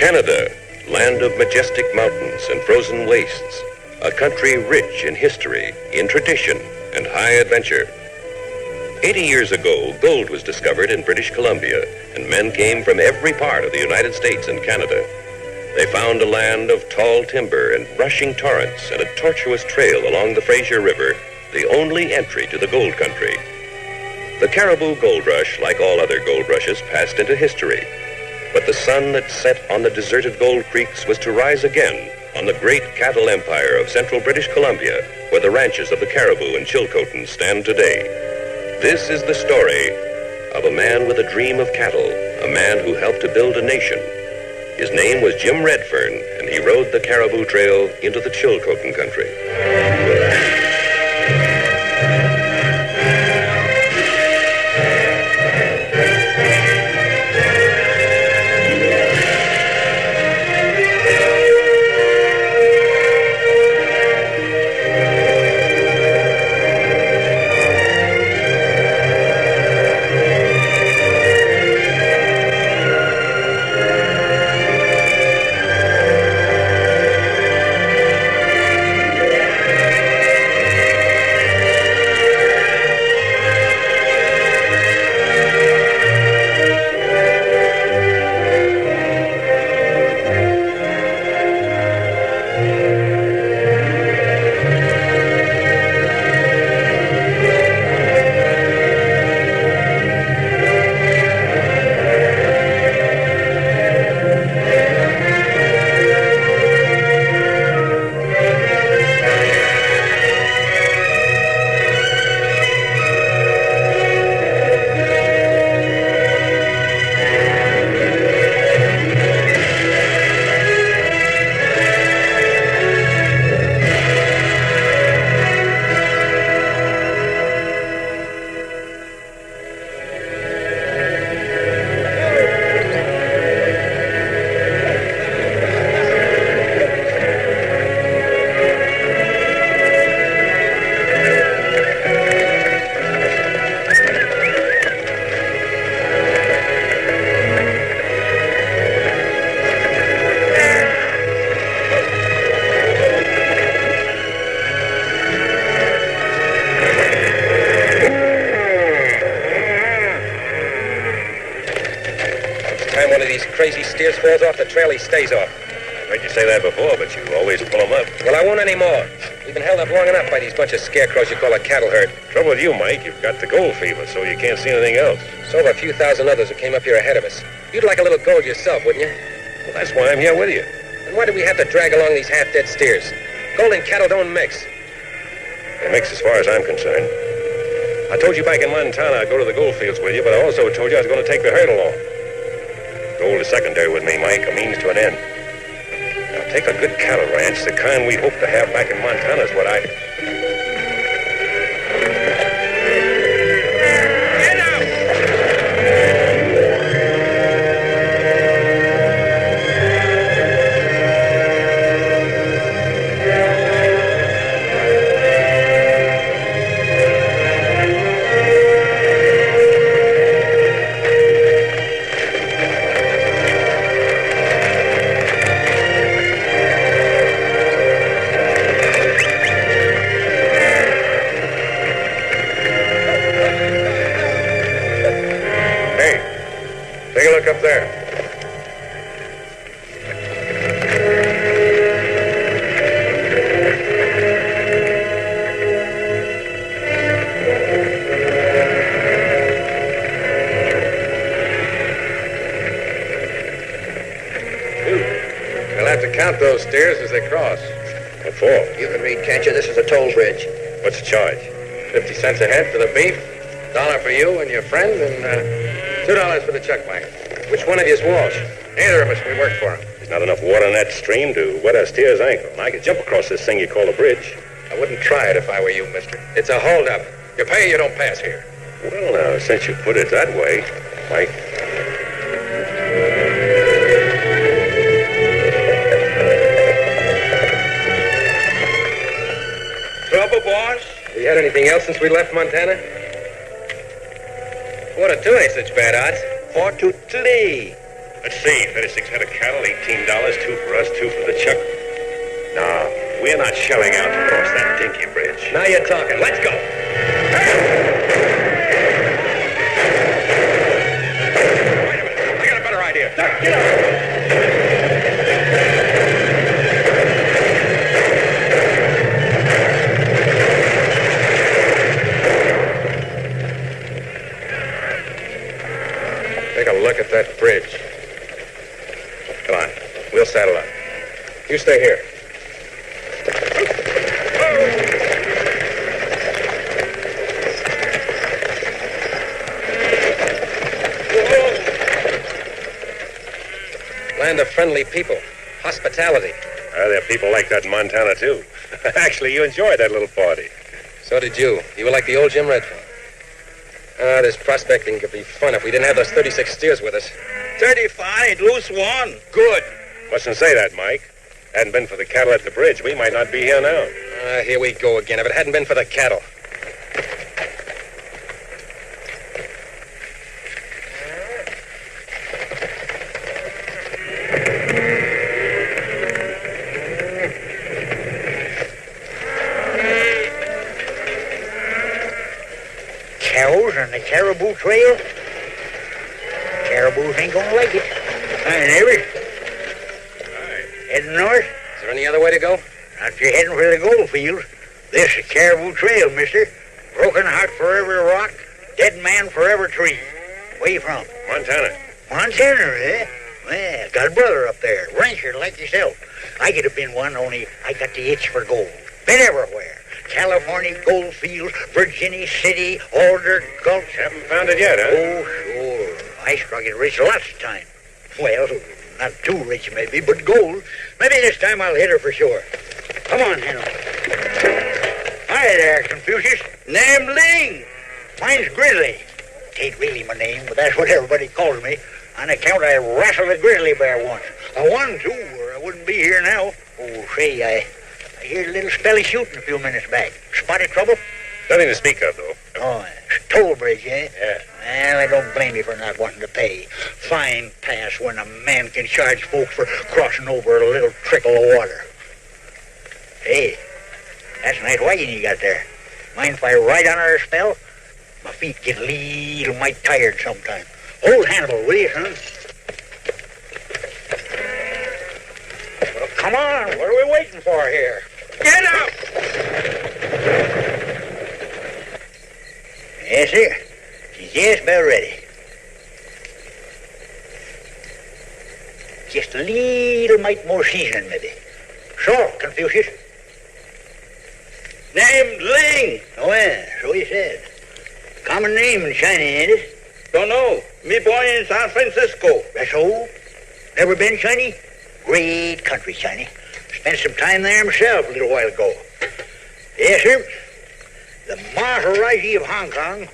Canada, land of majestic mountains and frozen wastes, a country rich in history, in tradition, and high adventure. 80 years ago, gold was discovered in British Columbia, and men came from every part of the United States and Canada. They found a land of tall timber and rushing torrents and a tortuous trail along the Fraser River, the only entry to the gold country. The Cariboo gold rush, like all other gold rushes, passed into history. But the sun that set on the deserted gold creeks was to rise again on the great cattle empire of central British Columbia, where the ranches of the Cariboo and Chilcotin stand today. This is the story of a man with a dream of cattle, a man who helped to build a nation. His name was Jim Redfern, and he rode the Cariboo Trail into the Chilcotin country. Crazy steers falls off the trail, he stays off. I heard you say that before, but you always pull them up. Well, I won't anymore. We've been held up long enough by these bunch of scarecrows you call a cattle herd. Trouble with you, Mike, you've got the gold fever, so you can't see anything else. So have a few thousand others who came up here ahead of us. You'd like a little gold yourself, wouldn't you? Well, that's why I'm here with you. And why do we have to drag along these half-dead steers? Gold and cattle don't mix. They mix as far as I'm concerned. I told you back in Montana I'd go to the gold fields with you, but I also told you I was going to take the herd along. Gold is secondary with me, Mike, a means to an end. Now, take a good cattle ranch, the kind we hope to have back in Montana is what I... Get out! Up there. We'll have to count those steers as they cross. What for? You can read, can't you? This is a toll bridge. What's the charge? 50 cents a head for the beef, $1 for you and your friend, and $2 for the chuck wagon. Which one of you is Walsh? Neither of us. We work for him. There's not enough water in that stream to wet a steer's ankle. And I could jump across this thing you call a bridge. I wouldn't try it if I were you, mister. It's a holdup. You pay or you don't pass here. Well, now, since you put it that way, Mike... Trouble, boss? We had anything else since we left Montana? 4 to 2 ain't such bad odds. 4 to 3. Let's see, 36 head of cattle, $18, 2 for us, 2 for the chuck. No, we're not shelling out to cross that dinky bridge. Now you're talking. Let's go. Wait a minute, I got a better idea. Get up. Take a look at that bridge. Come on, we'll saddle up. You stay here. Land of friendly people. Hospitality. There are people like that in Montana, too. Actually, you enjoyed that little party. So did you. You were like the old Jim Redfield. This prospecting could be fun if we didn't have those 36 steers with us. 35, lose one. Good. Mustn't say that, Mike. Hadn't been for the cattle at the bridge, we might not be here now. Here we go again. If it hadn't been for the cattle. Cows on the Cariboo trail? Cariboos ain't gonna like it. Hi, neighbor. Hi. Heading north? Is there any other way to go? Not you're heading for the gold fields. This is Cariboo Trail, mister. Broken heart for every rock, dead man for every tree. Where you from? Montana. Montana, eh? Well, got a brother up there, rancher like yourself. I could have been one, only I got the itch for gold. Been everywhere. California gold fields, Virginia City, Alder Gulch. Haven't found it yet, huh? Oh, sure. I struck it rich lots of time. Well, not too rich maybe, but gold. Maybe this time I'll hit her for sure. Come on, Hannah. Hi there, Confucius. Name Ling. Mine's Grizzly. Ain't really my name, but that's what everybody calls me. On account I wrestled a grizzly bear once. I won, too, or I wouldn't be here now. Oh, say, I heard a little spelly shooting a few minutes back. Spotted trouble? Nothing to speak of, though. Oh, it's toll bridge, eh? Yeah. Well, I don't blame you for not wanting to pay. Fine pass when a man can charge folks for crossing over a little trickle of water. Hey, that's a nice wagon you got there. Mind if I ride on her a spell? My feet get a little mite tired sometimes. Hold Hannibal, will you, son? Well, come on. What are we waiting for here? Get up! Yes, sir. She's just about ready. Just a little mite more seasoning, maybe. So, Confucius. Named Ling. Oh, yeah, so he said. Common name in China, ain't it? Don't know. Me born in San Francisco. That's all? Never been China? Great country, China. Spent some time there myself a little while ago. Yes, sir. The Maharaji of Hong Kong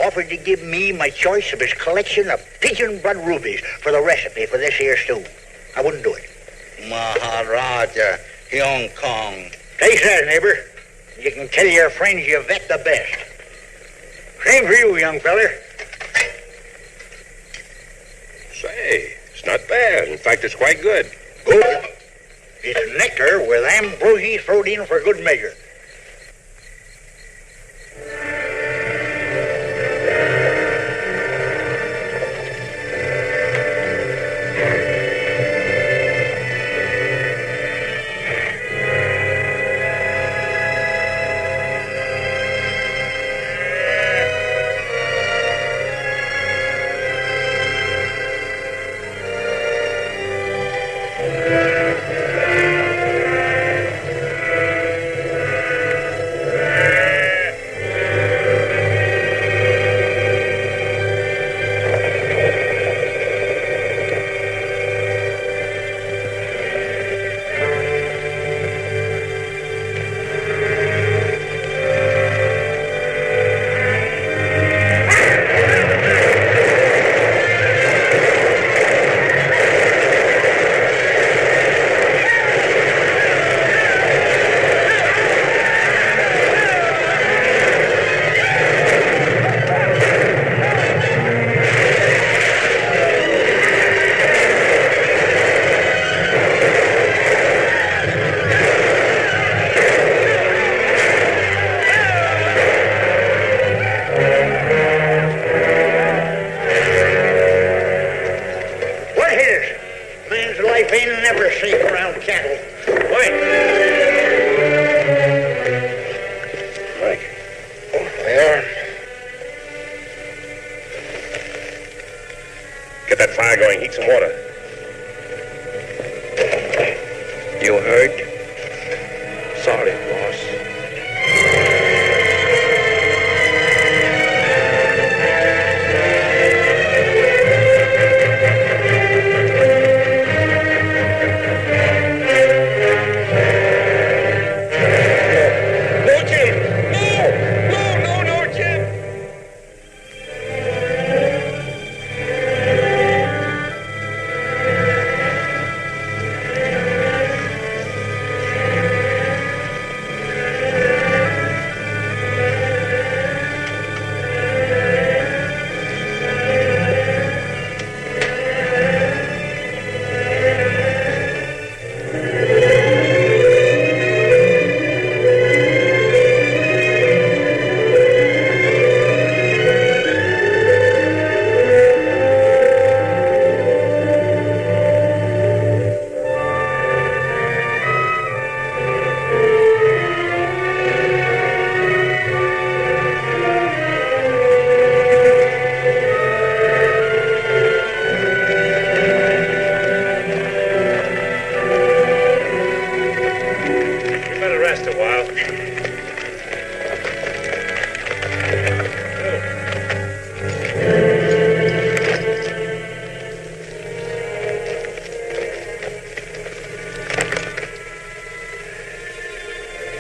offered to give me my choice of his collection of pigeon blood rubies for the recipe for this here stew. I wouldn't do it. Maharaja, Hong Kong. Taste that, neighbor. You can tell your friends you vet the best. Same for you, young feller. Say, it's not bad. In fact, it's quite good. Good. It's nectar with ambrosia thrown in for good measure. Man's life ain't never safe around cattle. Mike! Mike. Oh, there. Get that fire going. Heat some water. You heard? Sorry, boss.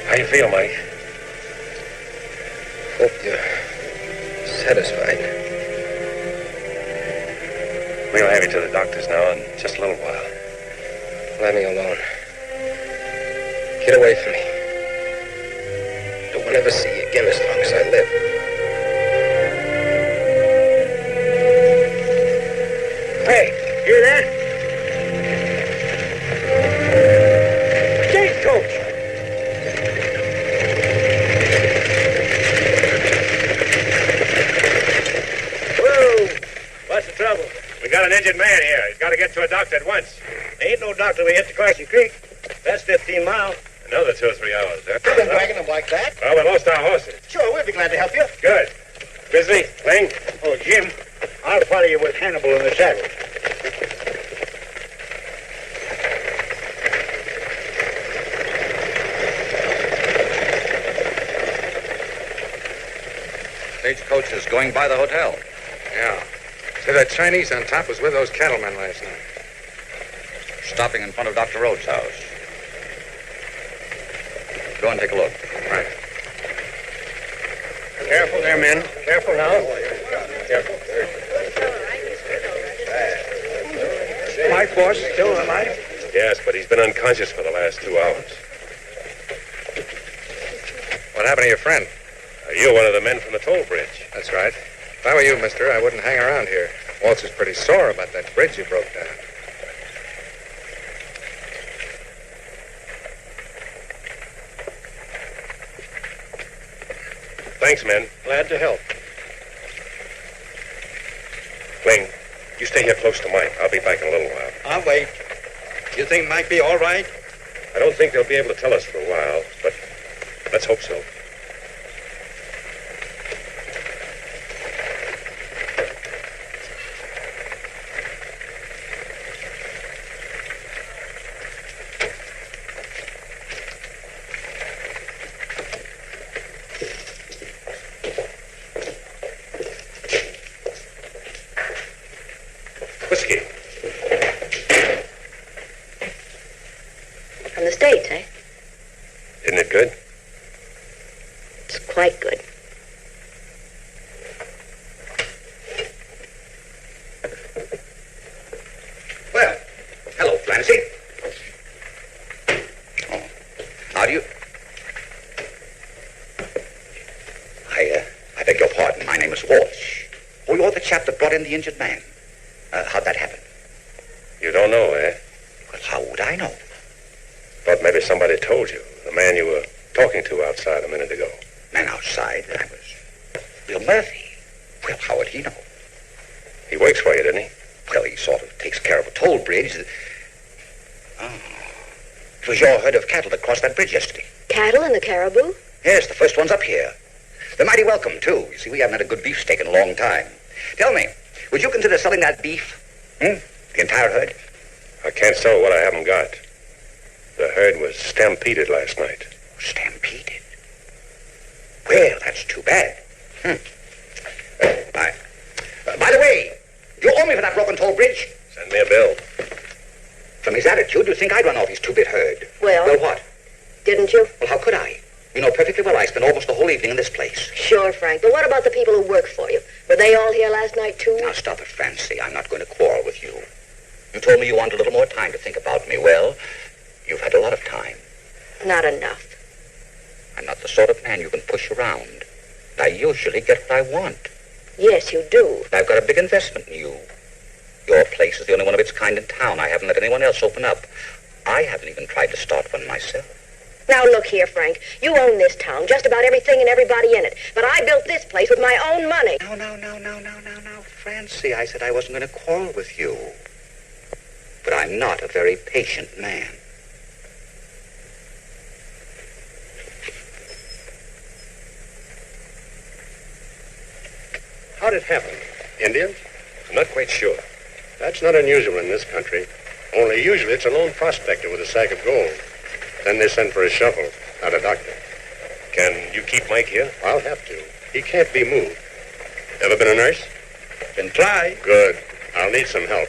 How you feel, Mike? Hope you're satisfied. We'll have you to the doctor's now in just a little while. Let me alone. Get away from me. Don't want to ever see you again as long as I live. Hey, hear that? Stagecoach! Whoa! What's the trouble? We got an injured man here. He's got to get to a doctor at once. There ain't no doctor we hit the Classy Creek. That's 15 miles. Another 2 or 3 hours. I've been dragging them like that. Well, we lost our horses. Sure, we'll be glad to help you. Good. Grizzly, Ling. Oh, Jim, I'll follow you with Hannibal in the saddle. Stagecoach is going by the hotel. Yeah. Say, that Chinese on top was with those cattlemen last night. Stopping in front of Dr. Rhodes' house. Go and take a look. Right. Careful there, men. Careful now. Careful. My boss still alive? Yes, but he's been unconscious for the last 2 hours. What happened to your friend? You're one of the men from the toll bridge. That's right. If I were you, mister, I wouldn't hang around here. Waltz is pretty sore about that bridge you broke down. Thanks, men. Glad to help. Ling, you stay here close to Mike. I'll be back in a little while. I'll wait. You think Mike be all right? I don't think they'll be able to tell us for a while, but let's hope so. Whiskey. From the States, eh? Isn't it good? It's quite good. Well, hello, Clancy. Oh, how do you... I beg your pardon. My name is Walsh. Oh, you're the chap that brought in the injured man. How'd that happen? You don't know, eh? Well, how would I know? Thought maybe somebody told you. The man you were talking to outside a minute ago. Man outside, I was... Bill Murphy. Well, how would he know? He works for you, didn't he? Well, he sort of takes care of a toll bridge. It was your herd of cattle that crossed that bridge yesterday. Cattle and the Cariboo? Yes, the first ones up here. They're mighty welcome, too. You see, we haven't had a good beefsteak in a long time. Tell me, would you consider selling that beef? The entire herd? I can't sell what I haven't got. The herd was stampeded last night. Stampeded? Well, that's too bad. By the way, you owe me for that broken toll bridge. Send me a bill. From his attitude, you'd think I'd run off his two-bit herd. Well? Well, what? Didn't you? Well, how could I? You know perfectly well I spent almost the whole evening in this place. Sure, Frank. But what about the people who work for you? Were they all here last night, too? Now, stop it, Francie. I'm not going to quarrel with you. You told me you wanted a little more time to think about me. Well, you've had a lot of time. Not enough. I'm not the sort of man you can push around. I usually get what I want. Yes, you do. I've got a big investment in you. Your place is the only one of its kind in town. I haven't let anyone else open up. I haven't even tried to start one myself. Now, look here, Frank. You own this town, just about everything and everybody in it. But I built this place with my own money. No, Francie. I said I wasn't going to quarrel with you. But I'm not a very patient man. How'd it happen? Indians? I'm not quite sure. That's not unusual in this country. Only usually it's a lone prospector with a sack of gold. Then they send for a shovel, not a doctor. Can you keep Mike here? I'll have to. He can't be moved. Ever been a nurse? Can try. Good. I'll need some help.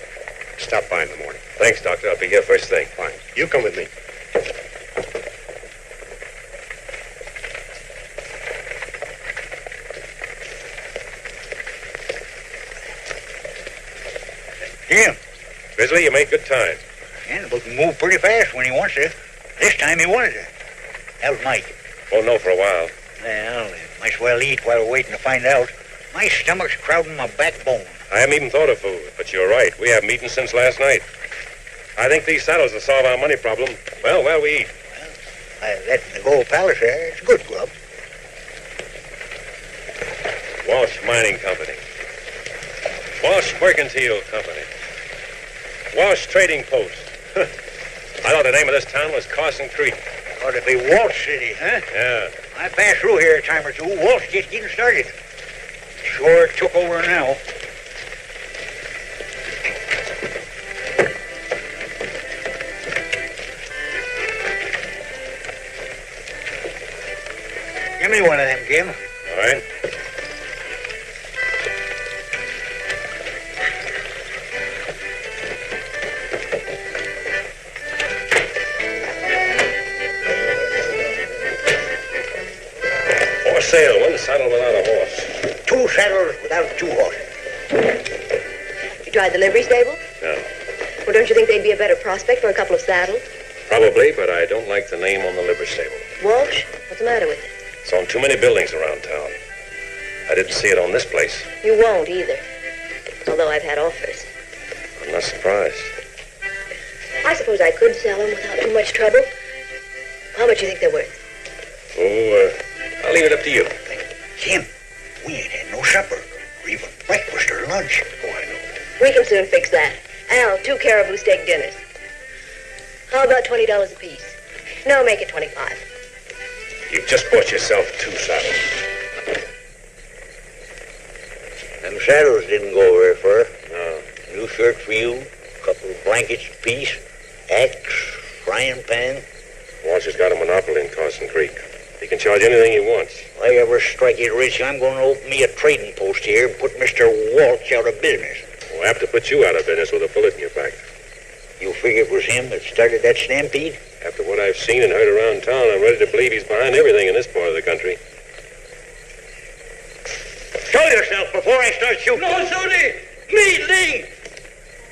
Stop by in the morning. Thanks, Doctor. I'll be here first thing. Fine. You come with me. Jim. Grizzly, you made good time. Yeah, but he moved pretty fast when he wants to. This time he wanted to. How's Mike? Won't know for a while. Well, might as well eat while we're waiting to find out. My stomach's crowding my backbone. I haven't even thought of food, but you're right. We haven't eaten since last night. I think these saddles will solve our money problem. Well, while we eat. That in the Gold Palace there, it's good grub. Walsh Mining Company. Walsh Mercantile Company. Walsh Trading Post. I thought the name of this town was Carson Creek. Ought to be Walsh City, huh? Yeah. I passed through here a time or two. Walsh just getting started. Sure took over now. Give me one of them, Jim. All right. For sale, one saddle without a horse. 2 saddles without 2 horses. You tried the livery stable? No. Well, don't you think they'd be a better prospect for a couple of saddles? Probably, but I don't like the name on the livery stable. Walsh? What's the matter with it? It's on too many buildings around town. I didn't see it on this place. You won't either. Although I've had offers. I'm not surprised. I suppose I could sell them without too much trouble. How much do you think they're worth? I'll leave it up to you. Jim, we ain't had no supper, or even breakfast or lunch. Oh, I know. We can soon fix that. Al, 2 Cariboo steak dinners. How about $20 apiece? No, make it 25. You've just bought yourself 2 saddles. Them saddles didn't go very far. No. New shirt for you, couple of blankets apiece, axe, frying pan. Walsh has got a monopoly in Carson Creek. He can charge anything he wants. If I ever strike it rich, I'm going to open me a trading post here and put Mr. Walsh out of business. We'll have to put you out of business with a bullet in your back. You figure it was him that started that stampede? After what I've seen and heard around town, I'm ready to believe he's behind everything in this part of the country. Show yourself before I start shooting. No, Sody! Me, Lee!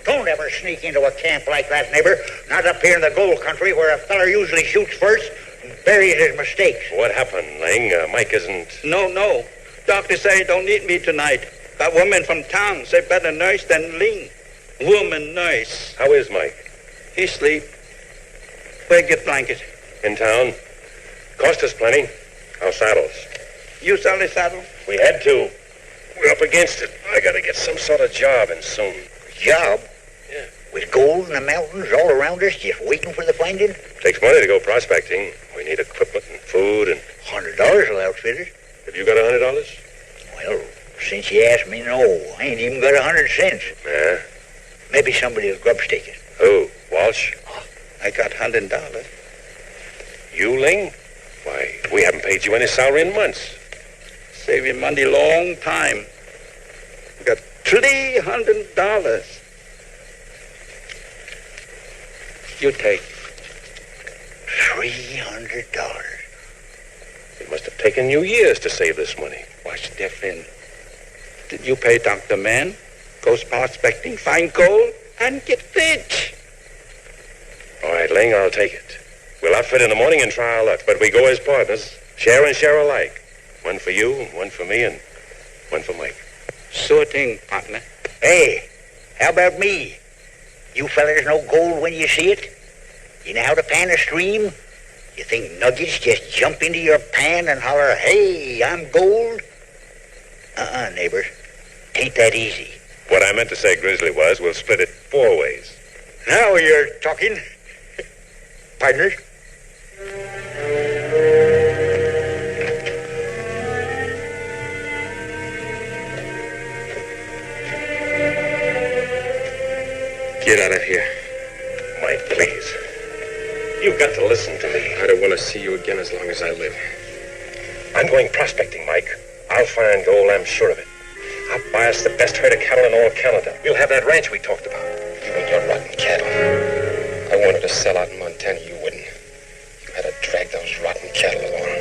Don't ever sneak into a camp like that, neighbor. Not up here in the gold country where a feller usually shoots first and buries his mistakes. What happened, Lang? Mike isn't... No. Doctor say don't need me tonight. Got woman from town say better nurse than Ling. Woman nurse. How is Mike? He sleep. Where get blanket? In town. Cost us plenty. Our saddles. You sell the saddle? We had to. We're up against it. I gotta get some sort of job and soon. Job? Yeah. with gold in the mountains all around us just waiting for the finding? Takes money to go prospecting. We need equipment and food and... $100 will outfit us. Have you got $100? Well, since you asked me, no. I ain't even got 100 cents. Yeah? Maybe somebody will grubstake it. Who? Walsh? I got $100. You, Ling? Why, we haven't paid you any salary in months. Saving money long time. Got $300. You take. $300. It must have taken you years to save this money. What's different? Did you pay Dr. Man? Goes prospecting, find gold, and get rich. All right, Ling, I'll take it. We'll outfit in the morning and try our luck, but we go as partners, share and share alike. One for you, one for me, and one for Mike. Sure thing, partner. Hey, how about me? You fellas know gold when you see it? You know how to pan a stream? You think nuggets just jump into your pan and holler, hey, I'm gold? Neighbor. Ain't that easy. What I meant to say, Grizzly, was we'll split it 4 ways. Now you're talking. Partners? Get out of here. Mike, please. You've got to listen to me. I don't want to see you again as long as I live. I'm going prospecting, Mike. I'll find gold, I'm sure of it. I'll buy us the best herd of cattle in all Canada. We'll have that ranch we talked about. You and your rotten cattle. I wanted to sell out in Montana. You wouldn't. You had to drag those rotten cattle along.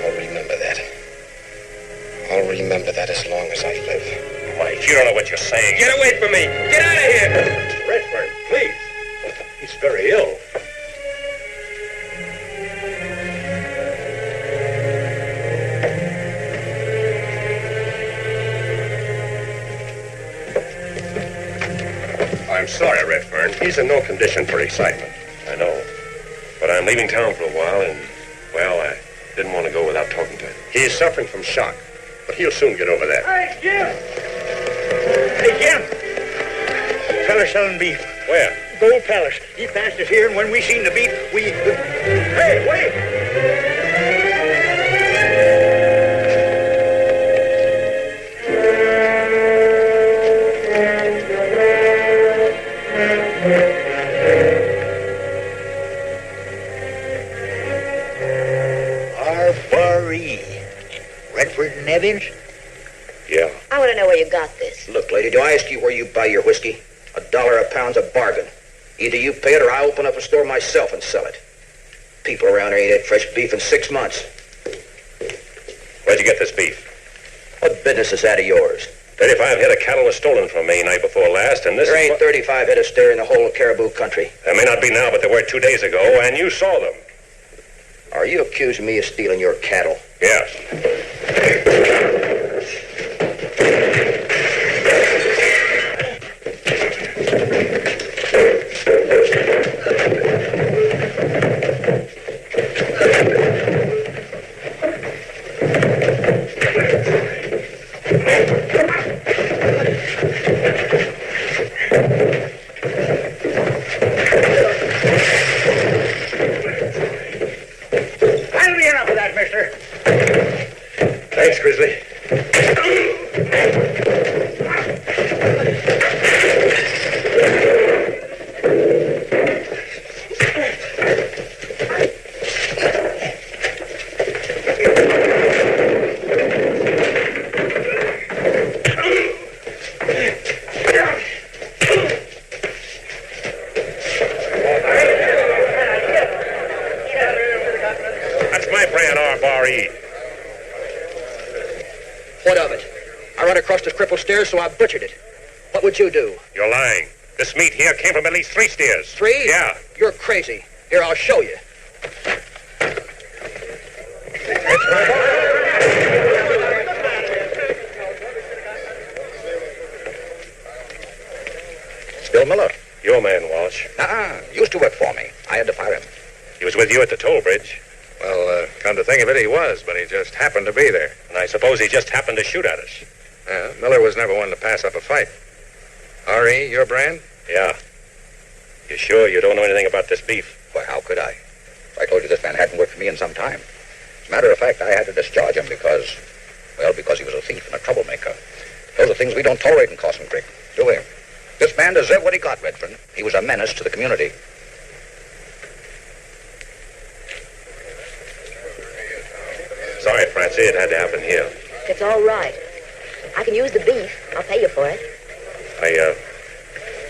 I'll remember that. I'll remember that as long as I live. Mike, you don't know what you're saying. Get away from me! Get out of here! Redfern, please. He's very ill. I'm sorry, Redfern. He's in no condition for excitement. I know. But I'm leaving town for a while, and, well, I didn't want to go without talking to him. He's suffering from shock, but he'll soon get over that. Hey, Jim! Hey, Jim! Feller selling beef. Where? Gold Palace. He passed us here, and when we seen the beef, we... Hey, wait! Redford and Evans? Yeah. I want to know where you got this. Look, lady, do I ask you where you buy your whiskey? $1 a pound's a bargain. Either you pay it or I open up a store myself and sell it. People around here ain't had fresh beef in 6 months. Where'd you get this beef? What business is that of yours? 35 head of cattle was stolen from me night before last, and this There ain't 35 head of steer in the whole of Cariboo country. There may not be now, but there were 2 days ago, and you saw them. Are you accusing me of stealing your cattle? Yes. That'll be enough of that, mister. Thanks, Grizzly. That's my brand, R-Bar-E. What of it? I run across the crippled stairs, so I butchered it. What would you do? You're lying. This meat here came from at least 3 steers. 3? Yeah. You're crazy. Here, I'll show you. Bill Miller. Your man, Walsh. Used to work for me. I had to fire him. He was with you at the toll bridge. Well, come to think of it, he was, but he just happened to be there. And I suppose he just happened to shoot at us. Yeah, Miller was never one to pass up a fight. R.E., your brand? Yeah. You sure you don't know anything about this beef? Why, how could I? I told you this man hadn't worked for me in some time. As a matter of fact, I had to discharge him because he was a thief and a troublemaker. Those are things we don't tolerate in Carson Creek, do we? This man deserved what he got, Redfern. He was a menace to the community. Sorry, Francie, it had to happen here. It's all right. I can use the beef. I'll pay you for it.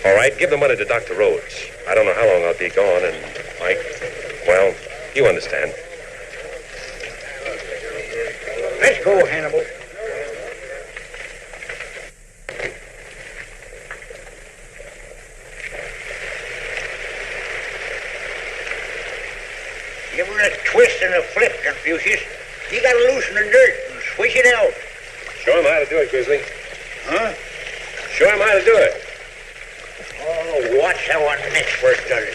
All right, give the money to Dr. Rhodes. I don't know how long I'll be gone, and Mike, well, you understand. Let's go, Hannibal. Give her a twist and a flip, Confucius. You gotta loosen the dirt and swish it out. Show him how to do it, Grizzly. Huh? Show him how to do it. Oh, watch how a network does it.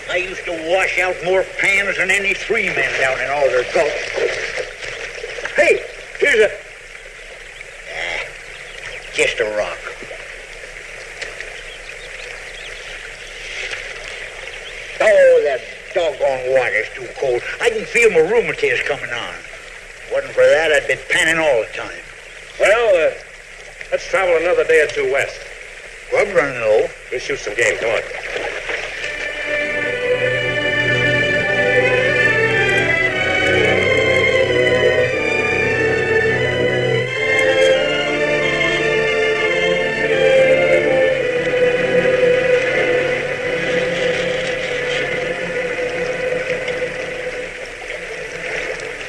I used to wash out more pans than any 3 men down in Alder Gulch. Hey, here's a... just a rock. Oh, that doggone water's too cold. I can feel my rheumatiz coming on. Wasn't for that, I'd be panning all the time. Well, let's travel another day or two west. Grub running low. We'll shoot some game. Come on.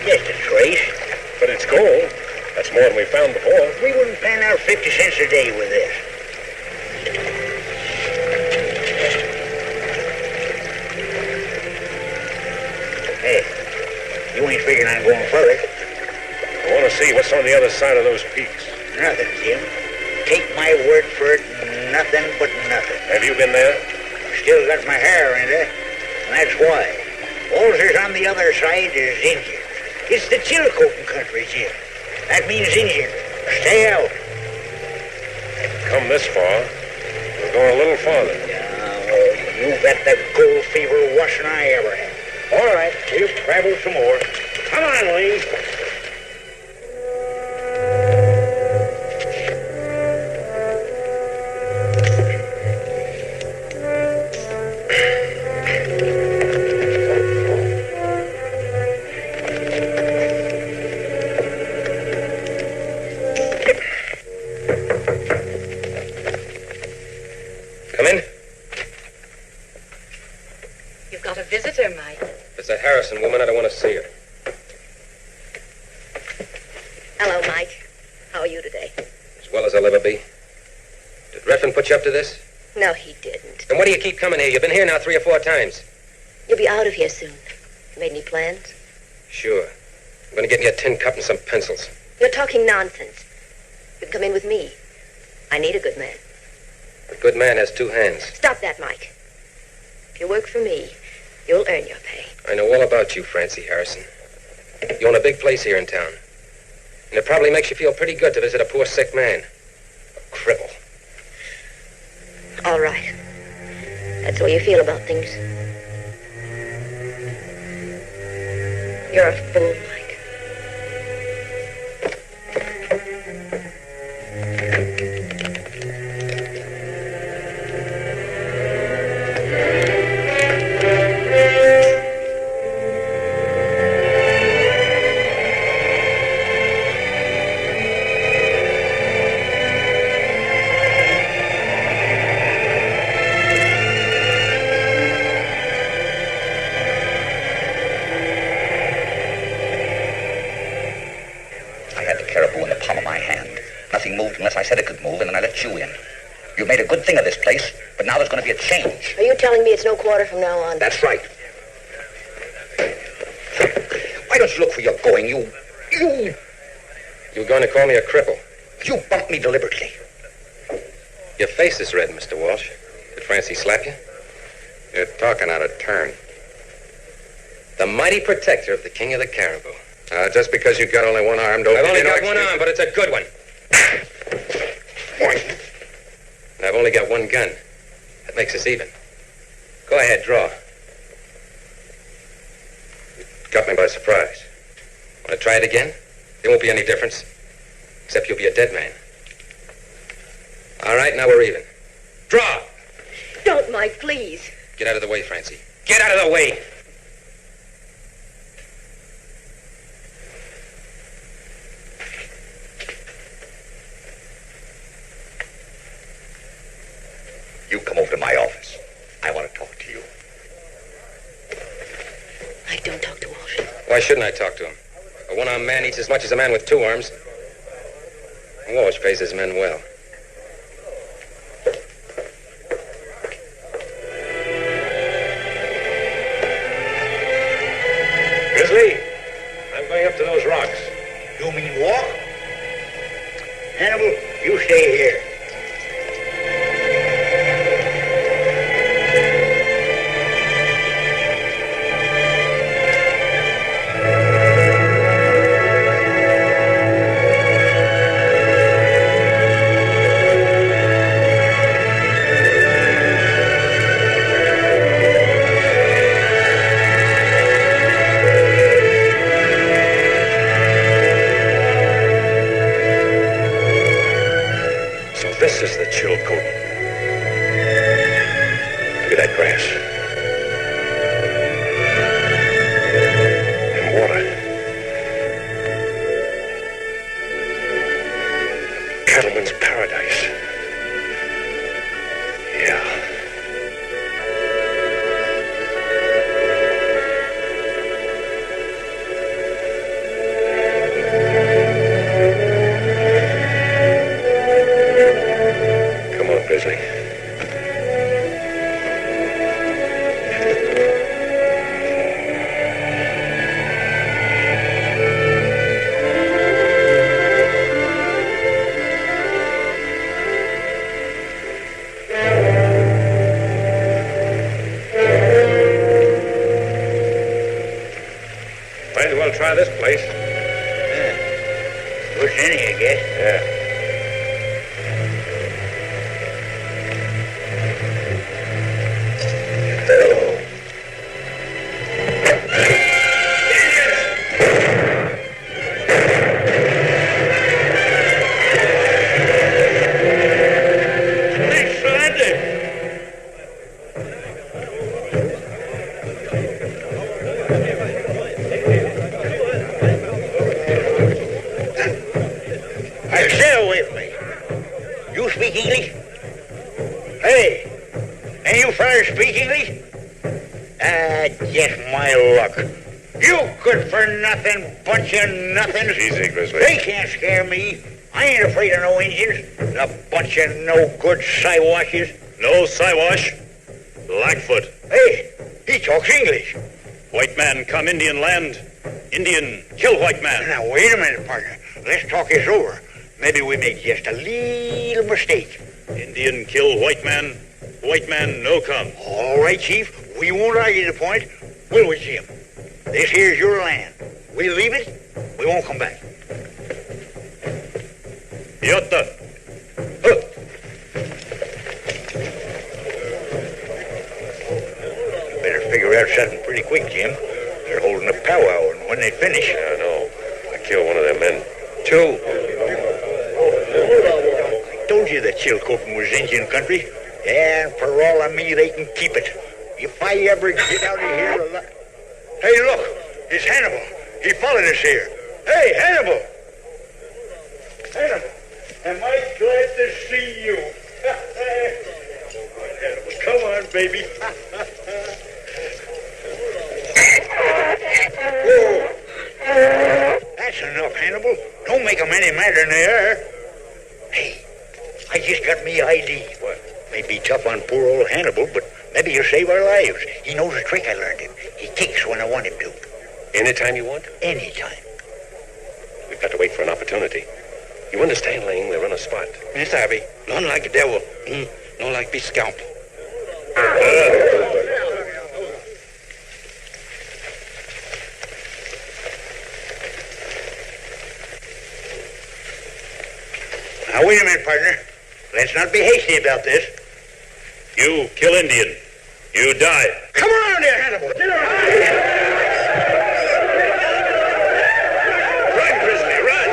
Just a trace. But it's gold. That's more than we found before. We wouldn't pan out 50 cents a day with this. Hey, you ain't figuring on going further. I want to see what's on the other side of those peaks. Nothing, Jim. Take my word for it, nothing but nothing. Have you been there? Still got my hair in it, and that's why. All there's on the other side is Indian. It's the Chilcotin country, Jim. That means Indian. Stay out. Come this far. We're going a little farther. Now, you got that gold fever worse than I ever had. All right, we'll travel some more. Come on, Lee. Come in. You've got a visitor, Mike. It's a Harrison woman. I don't want to see her. Hello, Mike. How are you today? As well as I'll ever be. Did Redfern put you up to this? No, he didn't. Then why do you keep coming here? You've been here now 3 or 4 times. You'll be out of here soon. Made any plans? Sure. I'm going to get me a tin cup and some pencils. You're talking nonsense. You can come in with me. I need a good man. A good man has 2 hands. Stop that, Mike. If you work for me, you'll earn your pay. I know all about you, Francie Harrison. You own a big place here in town. And it probably makes you feel pretty good to visit a poor sick man. A cripple. All right. That's the way you feel about things. You're a fool, Mike. I had the Cariboo in the palm of my hand. Nothing moved unless I said it could move, and then I let you in. You've made a good thing of this place, but now there's going to be a change. Are you telling me it's no quarter from now on? That's right. Why don't you look where you're going? You're going to call me a cripple. You bumped me deliberately. Your face is red, Mr. Walsh. Did Francie slap you? You're talking out of turn. The mighty protector of the king of the Cariboo. Just because you got only one arm, don't I've only give me no got one excuse. arm, but it's a good one. And I've only got one gun. That makes us even. Go ahead, draw. You got me by surprise. Want to try it again? There won't be any difference. Except you'll be a dead man. All right, now we're even. Draw! Don't, Mike, please. Get out of the way, Francie. Get out of the way! You come over to my office. I want to talk to you. Mike, don't talk to Walsh. Why shouldn't I talk to him? A one-armed man eats as much as a man with two arms. Walsh pays his men well. Grizzly, I'm going up to those rocks. You mean walk? Hannibal, you stay here. This is the chill coating. Look at that grass. And water. Cattleman's paradise. Yeah. Grizzly. Might as well try this place. What's in here, I guess? Yeah. Speak English? Hey, and you fellas speak English? Just my luck. You good for nothing, bunch of nothings. Easy, Grizzly. They can't scare me. I ain't afraid of no Indians. A bunch of no good Siwashes. No Siwash. Blackfoot. Hey, he talks English. White man come Indian land. Indian kill white man. Now, wait a minute, partner. Let's talk this over. Maybe we make just a little mistake. Indian kill white man. White man no come. All right, Chief. We won't argue the point, will we, Jim? This here's your land. We leave it, we won't come back. Yotta. Better figure out something pretty quick, Jim. They're holding a powwow, and when they finish... Yeah, I know. I killed one of their men. Two. I told you that Chilcotin was Indian country. And for all of me, they can keep it. If I ever get out of here alive... Hey, look, it's Hannibal. He followed us here. Hey, Hannibal! Hannibal, am I glad to see you? Come on, baby. That's enough, Hannibal. Don't make them any madder than they are. Hey, I just got me ID. What? May be tough on poor old Hannibal, but maybe he'll save our lives. He knows a trick I learned him. He kicks when I want him to. Anytime you want? Anytime. We've got to wait for an opportunity. You understand, Lane? We're on a spot. Yes, Abby. None like the devil. No like be scalped. Now, wait a minute, partner. Let's not be hasty about this. You kill Indian. You die. Come around here, Hannibal. Get around. Run, Grizzly, run!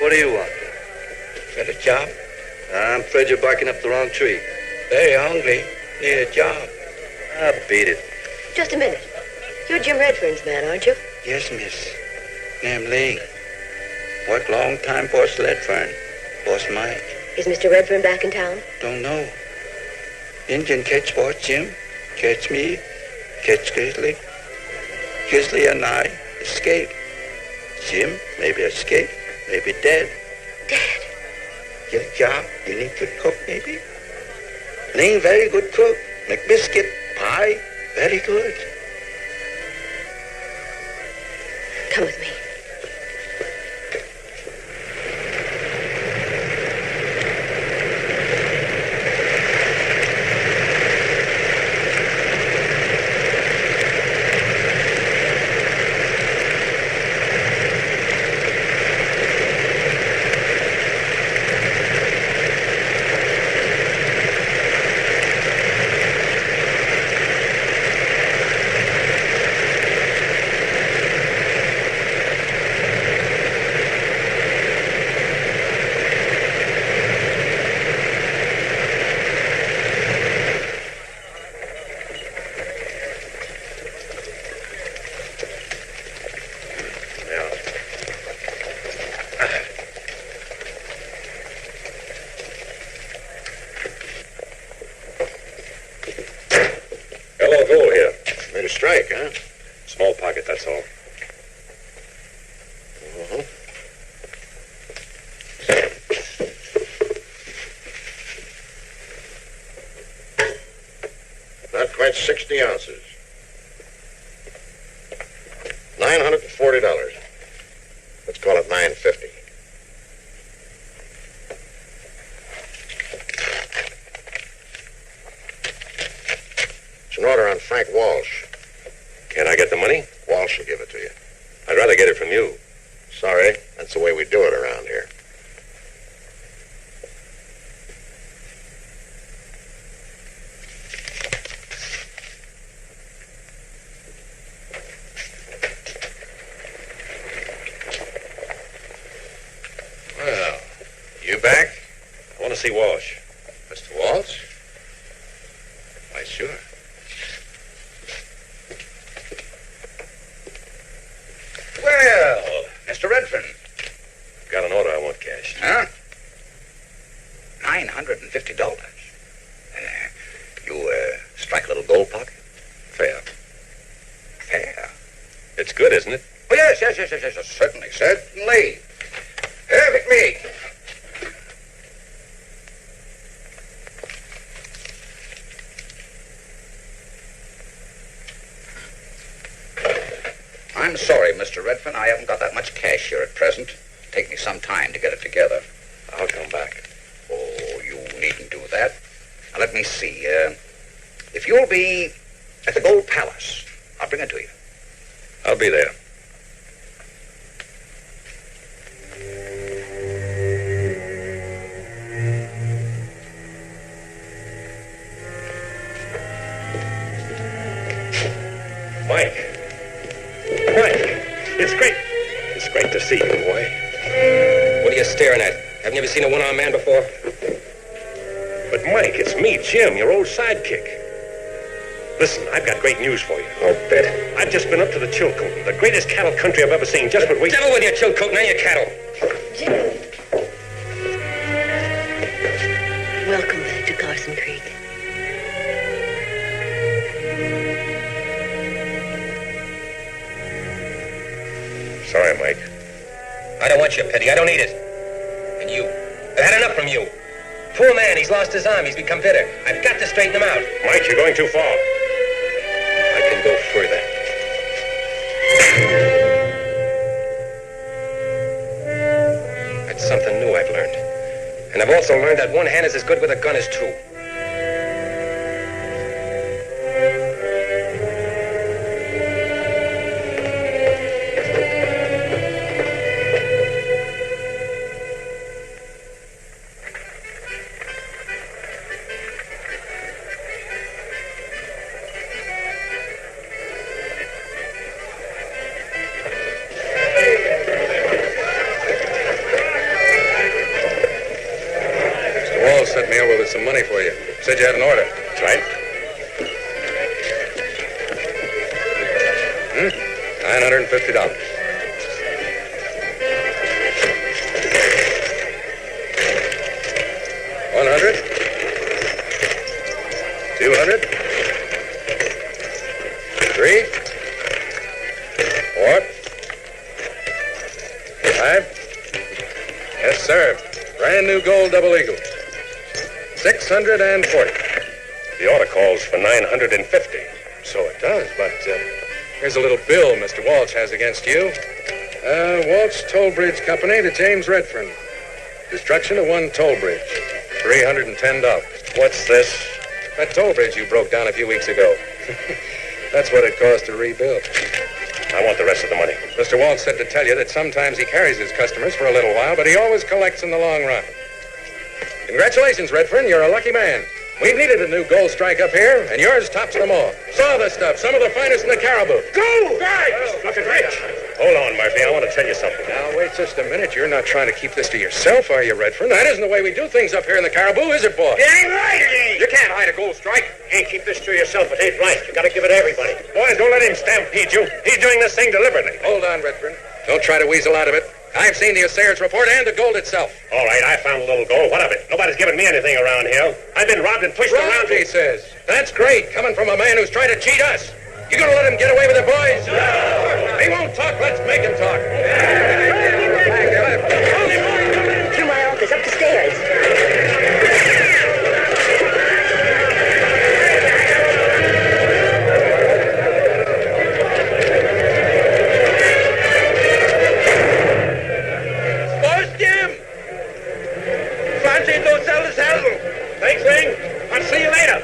What do you want? Got a job? I'm afraid you're barking up the wrong tree. Very hungry. Need a job. Ah, beat it. Just a minute. You're Jim Redfern's man, aren't you? Yes, miss. Name Ling. Work long time for Redfern. Boss Mike. Is Mr. Redfern back in town? Don't know. Indian catch boss Jim. Catch me. Catch Grizzly. Grizzly and I escape. Jim maybe escape. Maybe dead. Dead? Get a job. You need to cook, maybe? Ling very good cook. Make biscuit. Pie. Very good. Come with me. Strike, huh? Small pocket, that's all. Not quite 60 ounces. $940. Let's call it $950. It's an order on Frank Walsh. Can I get the money? Walsh will give it to you. I'd rather get it from you. Sorry, that's the way we do it around here. back? I want to see Walsh. Mr. Walsh? Why, sure. Well, Mr. Redfern. Got an order I want cashed. Huh? $950. You, strike a little gold pocket? Fair. Fair. It's good, isn't it? Oh, yes. Certainly. Perfectly. I'm sorry, Mr. Redfern. I haven't got that much cash here at present. It'll take me some time to get it together. I'll come back. Oh, you needn't do that. Now, let me see. If you'll be at the Gold Palace, I'll bring it to you. I'll be there. Mike, it's great. It's great to see you, boy. What are you staring at? Haven't you ever seen a one-armed man before? But, Mike, it's me, Jim, your old sidekick. Listen, I've got great news for you. I'll bet. I've just been up to the Chilcoot, the greatest cattle country I've ever seen. Just what we... Devil with your Chilcoot and your cattle. Jim. Welcome back to Carson Creek. Sorry, Mike. I don't want your pity. I don't need it. And you. I've had enough from you. Poor man, he's lost his arm. He's become bitter. I've got to straighten him out. Mike, you're going too far. I can go further. That's something new I've learned. And I've also learned that one hand is as good with a gun as two. Sent me over with some money for you. Said you had an order. That's right. $950. $100. $200. $3. $4. $5. Yes, sir. Brand new gold double eagle. $640. The order calls for $950. So it does, but here's a little bill Mr. Walsh has against you. Walsh Toll Bridge Company to James Redfern. Destruction of one toll bridge. $310. What's this? That toll bridge you broke down a few weeks ago. That's what it cost to rebuild. I want the rest of the money. Mr. Walsh said to tell you that sometimes he carries his customers for a little while, but he always collects in the long run. Congratulations, Redfern. You're a lucky man. We've needed a new gold strike up here, and yours tops them all. Saw this stuff, some of the finest in the Cariboo. Go! Right! Looking rich. Hold on, Murphy. I want to tell you something. Now, wait just a minute. You're not trying to keep this to yourself, are you, Redfern? That isn't the way we do things up here in the Cariboo, is it, boy? It ain't right, it ain't. You can't hide a gold strike. Can't keep this to yourself. It ain't right. You got to give it to everybody. Boys, don't let him stampede you. He's doing this thing deliberately. Hold on, Redfern. Don't try to weasel out of it. I've seen the assayer's report and the gold itself. All right, I found a little gold. What of it? Nobody's given me anything around here. I've been robbed and pushed around. He says. That's great, coming from a man who's trying to cheat us. You gonna let him get away with it, boys? No. He won't talk. Let's make him talk. To my office, up the stairs. Thanks, Ring. I'll see you later.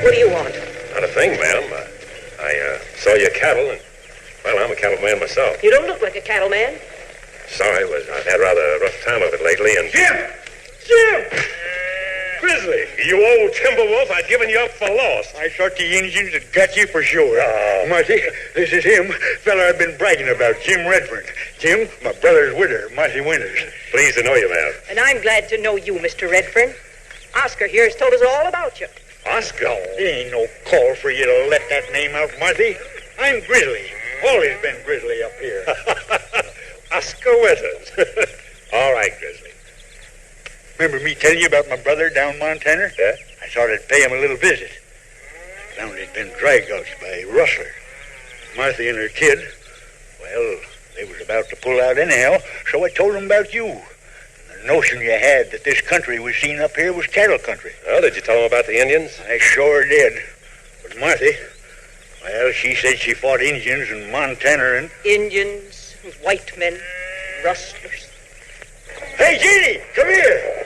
What do you want? Not a thing, ma'am. I saw your cattle, and, well, I'm a cattleman myself. You don't look like a cattleman. Sorry, I've had rather a rough time of it lately, and... Jim! Jim! Grizzly, you old timber wolf, I'd given you up for lost. I thought the Indians had got you for sure. Marty, this is him, fella I've been bragging about, Jim Redfern. Jim, my brother's widder, Marty Winters. Pleased to know you, ma'am. And I'm glad to know you, Mr. Redfern. Oscar here has told us all about you. Oscar? There ain't no call for you to let that name out, Marty. I'm Grizzly. Always been Grizzly up here. Oscar Winters. All right, Grizzly. Remember me telling you about my brother down Montana? Yeah? I thought I'd pay him a little visit. Found he'd been dragged out by a rustler. Marthy and her kid, well, they was about to pull out anyhow, so I told them about you. The notion you had that this country we seen up here was cattle country. Oh, did you tell them about the Indians? I sure did. But Marthy, well, she said she fought Indians in Montana and... Indians, white men, rustlers. Hey, Jeannie, come here.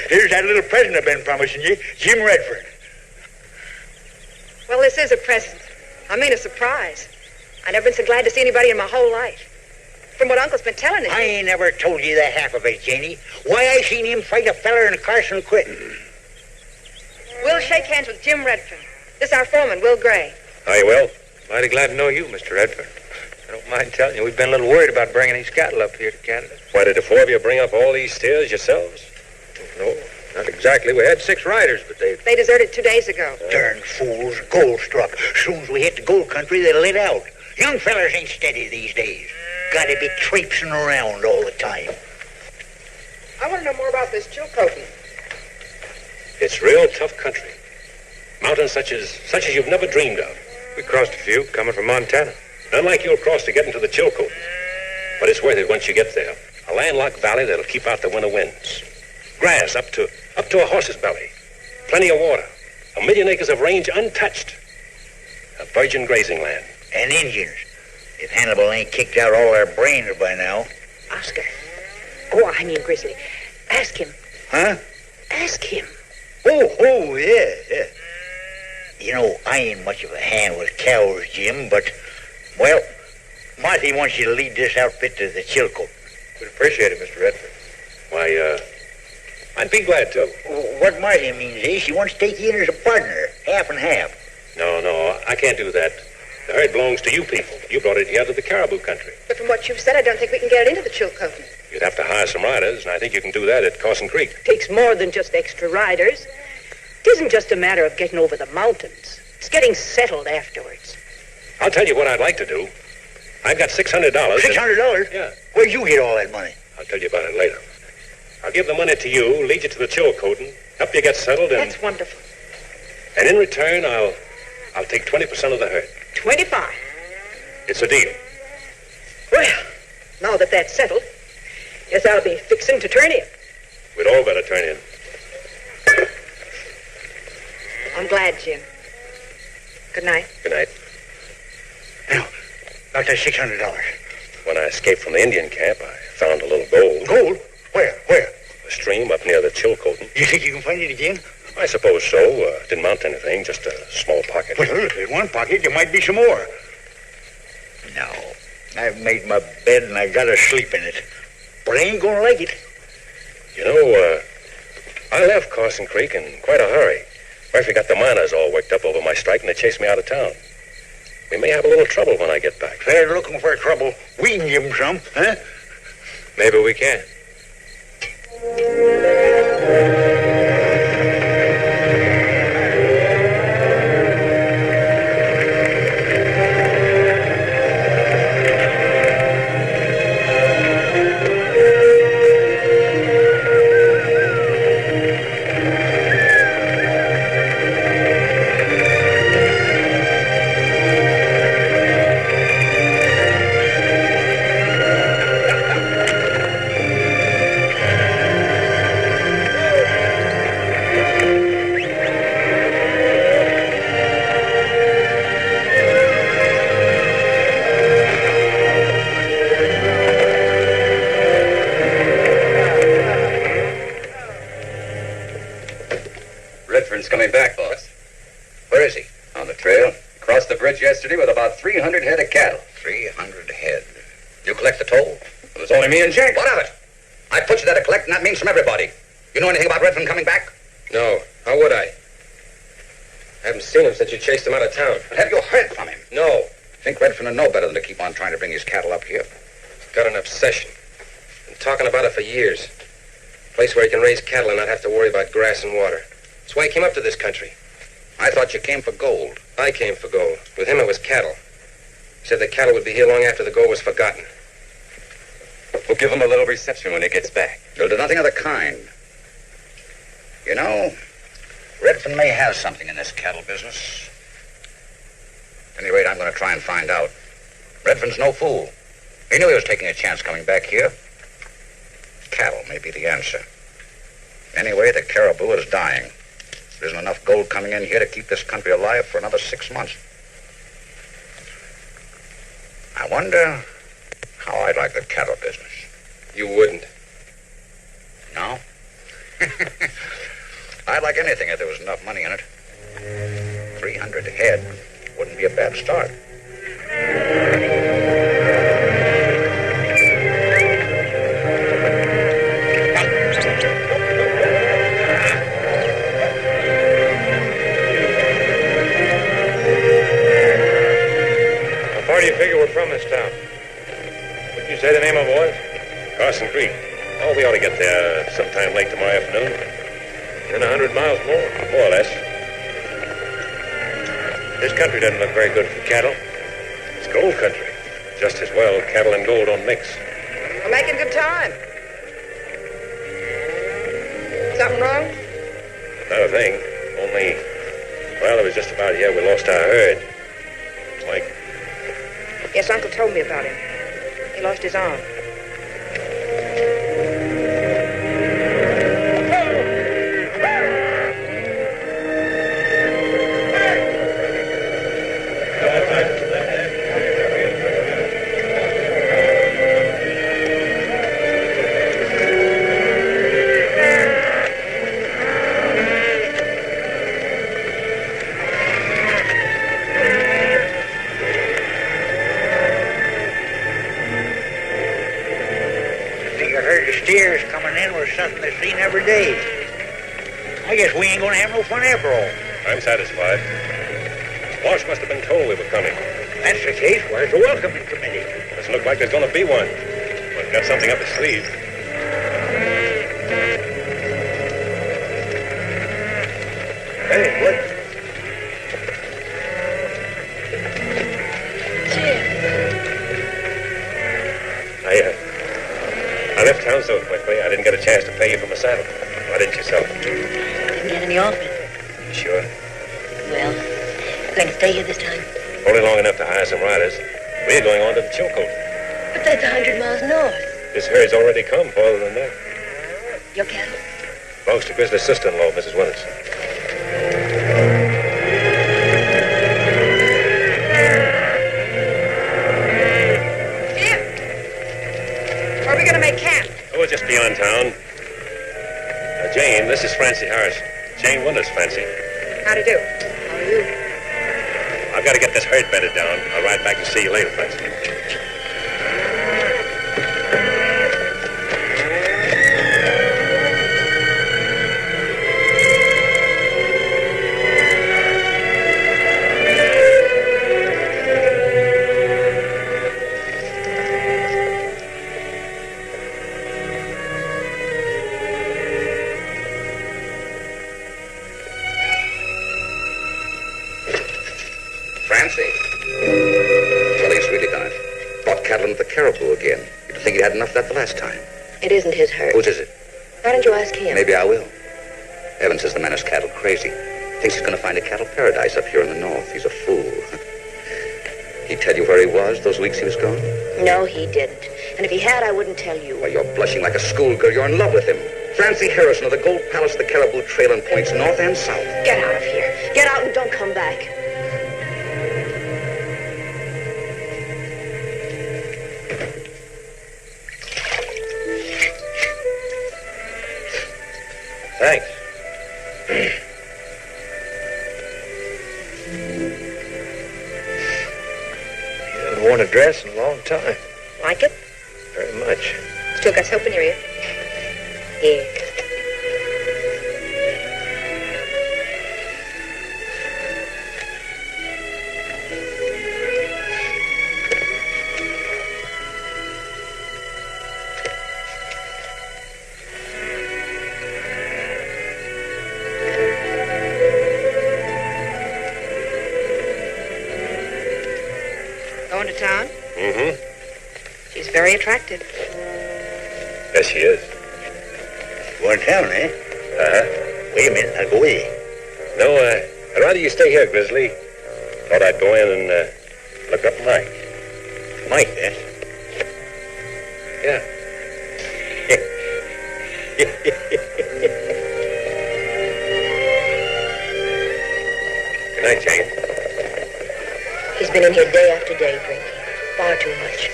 Here's that little present I've been promising you, Jim Redfern. Well, this is a present. I mean a surprise. I never been so glad to see anybody in my whole life. From what Uncle's been telling us. I ain't never told you the half of it, Janie. Why, I seen him fight a feller in Carson quitting. We'll shake hands with Jim Redfern. This is our foreman, Will Gray. Hi, Will. Mighty glad to know you, Mr. Redfern. I don't mind telling you, we've been a little worried about bringing these cattle up here to Canada. Why, did the four of you bring up all these steers yourselves? No, not exactly. We had 6 riders, but They deserted 2 days ago. Darn fools, gold struck. Soon as we hit the gold country, they lit out. Young fellers ain't steady these days. Gotta be traipsing around all the time. I want to know more about this Chilcotin. It's real tough country. Mountains such as you've never dreamed of. we crossed a few coming from Montana. None like you'll cross to get into the Chilcotin. But it's worth it once you get there. A landlocked valley that'll keep out the winter winds. Grass up to a horse's belly. Plenty of water. 1,000,000 acres of range untouched. A virgin grazing land. And Indians. If Hannibal ain't kicked out all their brains by now. Oscar. Oh, I mean Grizzly. Ask him. Huh? Ask him. Oh, yeah. You know, I ain't much of a hand with cows, Jim, but, well, Marty wants you to lead this outfit to the Chilcotin. We'd appreciate it, Mr. Redford. Why, I'd be glad to. What Marty means is she wants to take you in as a partner, half and half. No, I can't do that. The herd belongs to you people. You brought it here to the Cariboo country. But from what you've said, I don't think we can get it into the Chilcotin. You'd have to hire some riders, and I think you can do that at Carson Creek. Takes more than just extra riders. It isn't just a matter of getting over the mountains. It's getting settled afterwards. I'll tell you what I'd like to do. I've got $600. $600? Yeah. Where'd you get all that money? I'll tell you about it later. I'll give the money to you, lead you to the Chilcotin, help you get settled, and... That's wonderful. And in return, I'll take 20% of the herd. 25. It's a deal. Well, now that that's settled, guess I'll be fixing to turn in. We'd all better turn in. I'm glad, Jim. Good night. Good night. Now, about that $600. When I escaped from the Indian camp, I found a little gold. Gold? Where? A stream up near the Chilcotin. You think you can find it again? I suppose so. Didn't mount to anything, just a small pocket. Well, in one pocket, there might be some more. No. I've made my bed and I gotta sleep in it. But I ain't gonna like it. You know, I left Carson Creek in quite a hurry. Murphy got the miners all worked up over my strike and they chased me out of town. We may have a little trouble when I get back. If they're looking for trouble, we can give them some, huh? Maybe we can. Redfern's coming back, boss. Where is he? On the trail. Crossed the bridge yesterday with about 300 head of cattle. 300 head. You collect the toll? It was only me and Jake. What of it? I put you there to collect, and that means from everybody. You know anything about Redfern coming back? No. How would I? I haven't seen him since you chased him out of town. But have you heard from him? No. Think Redfern would know better than to keep on trying to bring his cattle up here? He's got an obsession. Been talking about it for years. A place where he can raise cattle and not have to worry about grass and water. That's why he came up to this country. I thought you came for gold. I came for gold. With him, it was cattle. He said the cattle would be here long after the gold was forgotten. We'll give him a little reception when he gets back. You'll do nothing of the kind. You know, Redfern may have something in this cattle business. At any rate, I'm going to try and find out. Redfern's no fool. He knew he was taking a chance coming back here. Cattle may be the answer. Anyway, the Cariboo is dying. There isn't enough gold coming in here to keep this country alive for another 6 months. I wonder how I'd like the cattle business. You wouldn't. No? I'd like anything if there was enough money in it. 300 head wouldn't be a bad start. How far do you figure we're from this town? What'd you say the name of it was? Carson Creek. Oh, we ought to get there sometime late tomorrow afternoon. In 100 miles more. More or less. This country doesn't look very good for cattle. It's gold country. Just as well, cattle and gold don't mix. We're making good time. Something wrong? Not a thing. Only, well, it was just about here we lost our herd. Mike. Yes, Uncle told me about him. He lost his arm. Steers coming in was something that's seen every day. I guess we ain't gonna have no fun after all. I'm satisfied. Walsh must have been told we were coming. That's the case. Where's the welcoming committee? Doesn't look like there's going to be one. But got something up his sleeve. Hey, what? I left town so quickly, I didn't get a chance to pay you for my saddle. Why didn't you sell it? Didn't get any offers. Sure. Well, you going to stay here this time? Only long enough to hire some riders. We're going on to the Chilcoot. But that's 100 miles north. This herd's already come farther than that. Your cattle? Belongs to Grizzly's sister-in-law, Mrs. Withers. Where are we going to make camp? Oh, we'll just be on town. Jane, this is Francie Harris. Jane Winters, Francie. How to do? How are you? I've got to get this herd bedded down. I'll ride back and see you later, Francie. Cariboo again. You'd think he'd had enough of that the last time. It isn't his herd. Whose is it? Why don't you ask him? Maybe I will. Evans says the man is cattle crazy. Thinks he's going to find a cattle paradise up here in the north. He's a fool. He tell you where he was those weeks he was gone? No, he didn't. And if he had, I wouldn't tell you. Why, you're blushing like a schoolgirl. You're in love with him. Francie Harrison of the Gold Palace of the Cariboo Trail and points north and south. Get out of here. Get out and don't come back. Thanks. a dress in a long time. Like it? Very much. Still got soap in your ear? Here. Going to town? Mm-hmm. She's very attractive. Yes, she is. Going to town, eh? Uh-huh. Wait a minute, I'll go with you. No, I'd rather you stay here, Grizzly. Thought I'd go in and look up Mike. Mike, eh? Yeah. Good night, Jane. He's been in here day after day drinking. Far too much.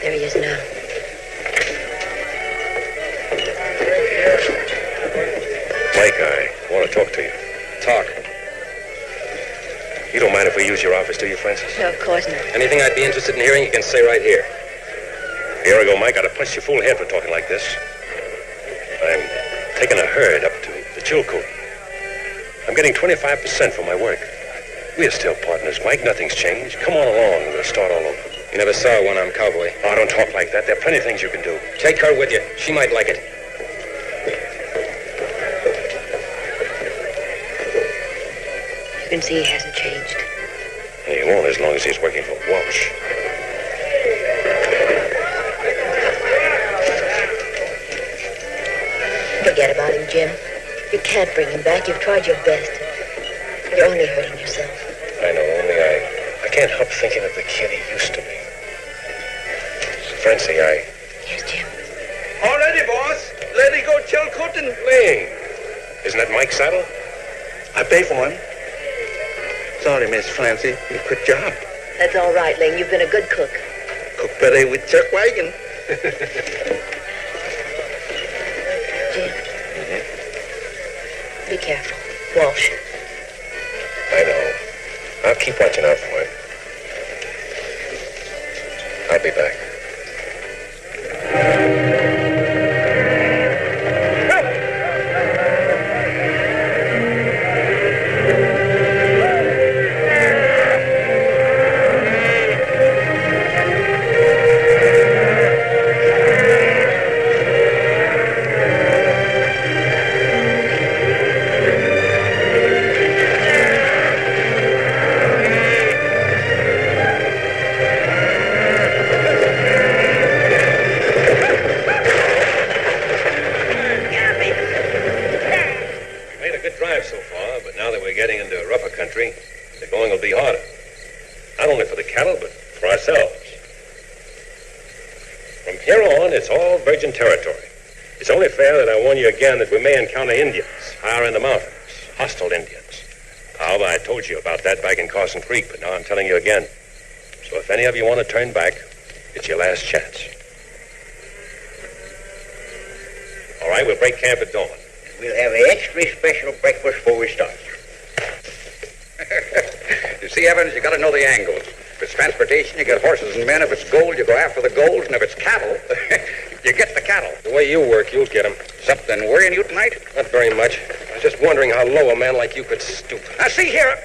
There he is now. Mike, I want to talk to you. Talk. You don't mind if we use your office, do you, Francis? No, of course not. Anything I'd be interested in hearing, you can say right here. A year ago, Mike, I'd have punched your fool head for talking like this. I'm taking a herd up to the Chilcoot. I'm getting 25% for my work. We're still partners, Mike. Nothing's changed. Come on along, and we'll start all over. You never saw a one-armed cowboy. Oh, don't talk like that. There are plenty of things you can do. Take her with you. She might like it. You can see he hasn't changed. He won't as long as he's working for Walsh. Forget about him, Jim. You can't bring him back. You've tried your best. You're only hurting yourself. I know, only I can't help thinking of the kid he used to be. Francie, Yes, Jim. All ready, boss. Let go Chilcoot and... Ling! Isn't that Mike's saddle? I pay for him. Sorry, Miss Francie. You quit job. That's all right, Ling. You've been a good cook. Cook better with chuck wagon. Jim. Be careful. Walsh. I know. I'll keep watching out for him. I'll be back. The going will be harder. Not only for the cattle, but for ourselves. From here on, it's all virgin territory. It's only fair that I warn you again that we may encounter Indians higher in the mountains, hostile Indians. However, I told you about that back in Carson Creek, but now I'm telling you again. So if any of you want to turn back, it's your last chance. All right, we'll break camp at dawn. We'll have an extra special breakfast before we start. You see, Evans, you got to know the angles. If it's transportation, you get horses and men. If it's gold, you go after the gold. And if it's cattle, you get the cattle. The way you work, you'll get them. Something worrying you tonight? Not very much. I was just wondering how low a man like you could stoop. Now, see here.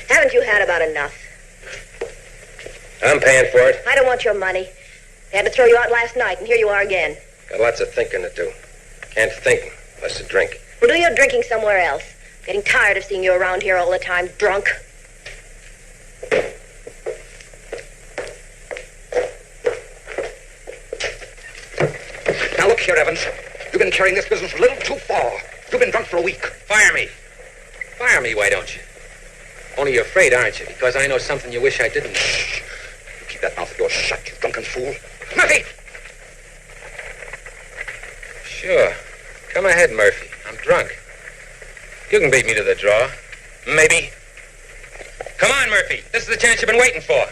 Haven't you had about enough? I'm paying for it. I don't want your money. They had to throw you out last night, and here you are again. Got lots of thinking to do. Can't think unless to drink. Well, do your drinking somewhere else. Getting tired of seeing you around here all the time, drunk. Now look here, Evans. You've been carrying this business a little too far. You've been drunk for a week. Fire me. Fire me, why don't you? Only you're afraid, aren't you? Because I know something you wish I didn't. Shh. You keep that mouth of yours shut, you drunken fool. Murphy! Sure. Come ahead, Murphy. I'm drunk. You can beat me to the draw. Maybe. Come on, Murphy. This is the chance you've been waiting for.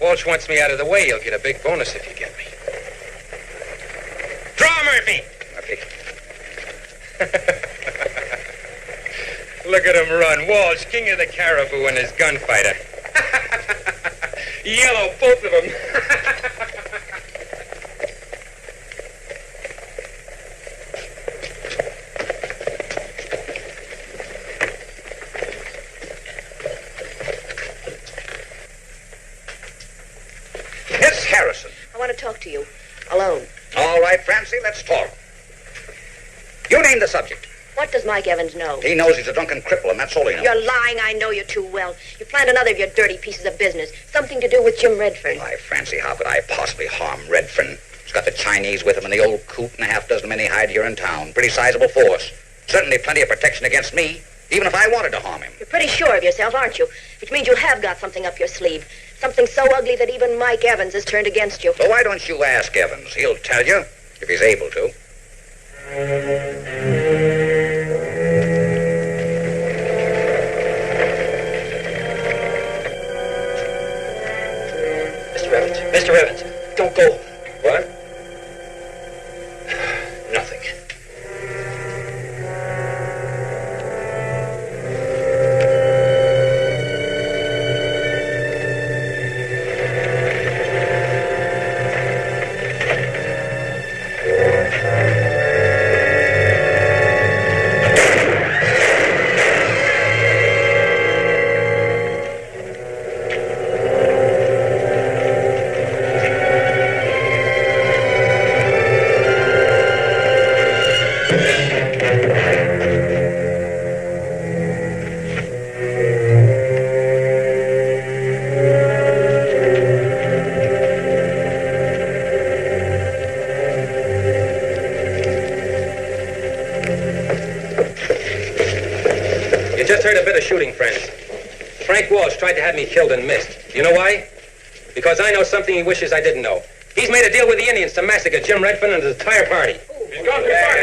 Walsh wants me out of the way. You'll get a big bonus if you get me. Draw, Murphy! Murphy. Look at him run. Walsh, king of the Cariboo and his gunfighter. Yellow, both of them. Miss Harrison. I want to talk to you. Alone. All right, Francie, let's talk. You name the subject. What does Mike Evans know? He knows he's a drunken cripple, and that's all he knows. You're lying. I know you too well. You planned another of your dirty pieces of business. Something to do with Jim Redfern. Why, Francie, how could I possibly harm Redfern? He's got the Chinese with him and the old coot and a half dozen men he hired here in town. Pretty sizable force. Certainly plenty of protection against me, even if I wanted to harm him. You're pretty sure of yourself, aren't you? Which means you have got something up your sleeve. Something so ugly that even Mike Evans has turned against you. So why don't you ask Evans? He'll tell you, if he's able to. Mr. Evans, don't go. What? Nothing. Shooting, friends. Frank Walsh tried to have me killed and missed. You know why? Because I know something he wishes I didn't know. He's made a deal with the Indians to massacre Jim Redfern and his entire party. He's gone too far.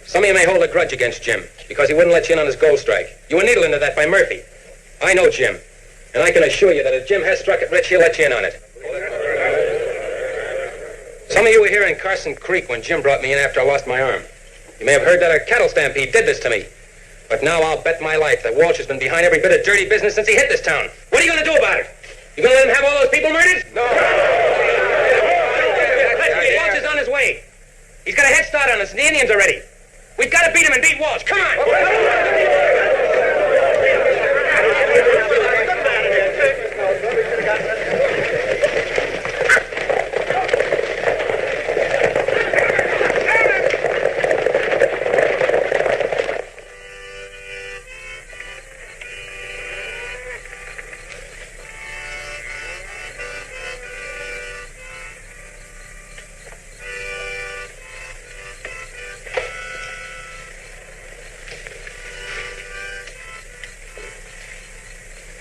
Some of you may hold a grudge against Jim because he wouldn't let you in on his gold strike. You were needled into that by Murphy. I know Jim, and I can assure you that if Jim has struck it rich, he'll let you in on it. Some of you were here in Carson Creek when Jim brought me in after I lost my arm. You may have heard that a cattle stampede did this to me. But now I'll bet my life that Walsh has been behind every bit of dirty business since he hit this town. What are you going to do about it? You going to let him have all those people murdered? No. Walsh is on his way. He's got a head start on us, and the Indians are ready. We've got to beat him and beat Walsh. Come on.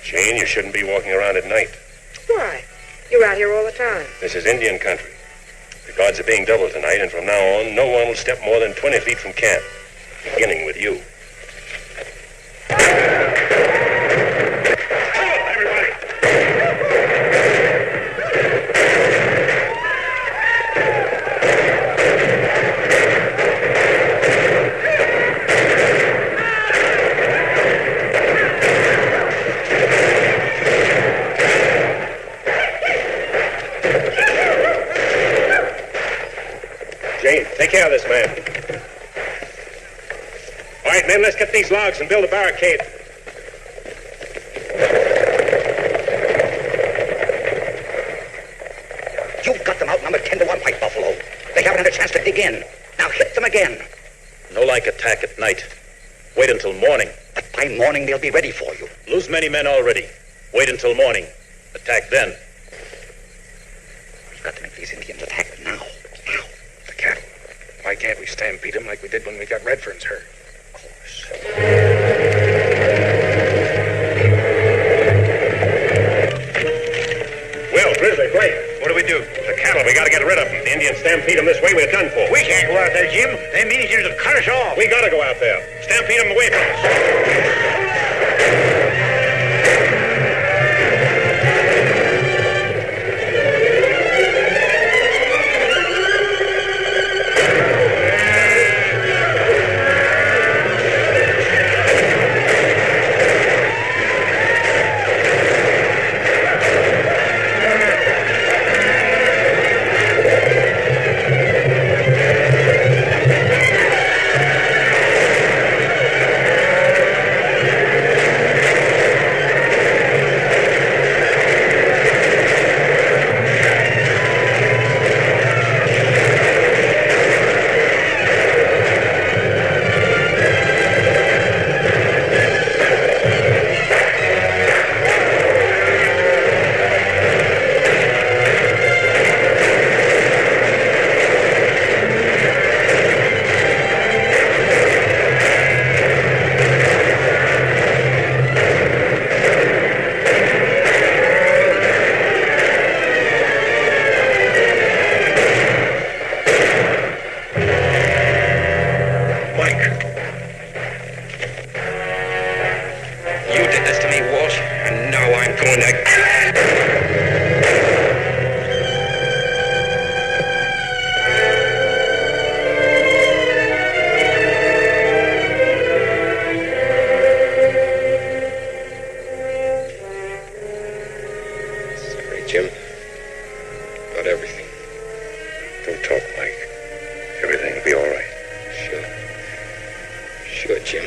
Jane, you shouldn't be walking around at night. Why? You're out here all the time. This is Indian country. The guards are being doubled tonight, and from now on, no one will step more than 20 feet from camp, beginning with you. Jane, take care of this man. All right, men, let's get these logs and build a barricade. You've got them outnumbered 10 to 1, White Buffalo. They haven't had a chance to dig in. Now hit them again. No like attack at night. Wait until morning. But by morning, they'll be ready for you. Lose many men already. Wait until morning. Attack then. We've got to make these Indians attack now. Now. The cattle. Why can't we stampede them like we did when we got Redfern's herd? Of course. Well, Grizzly, Blake, what do we do? The cattle, we gotta get rid of them. The Indians stampede them this way, we're done for. We can't go out there, Jim. Them Indians will cut us off. We gotta go out there. Stampede them away from us. Jim, about everything. Don't talk, Mike. Everything will be all right. Sure, Jim.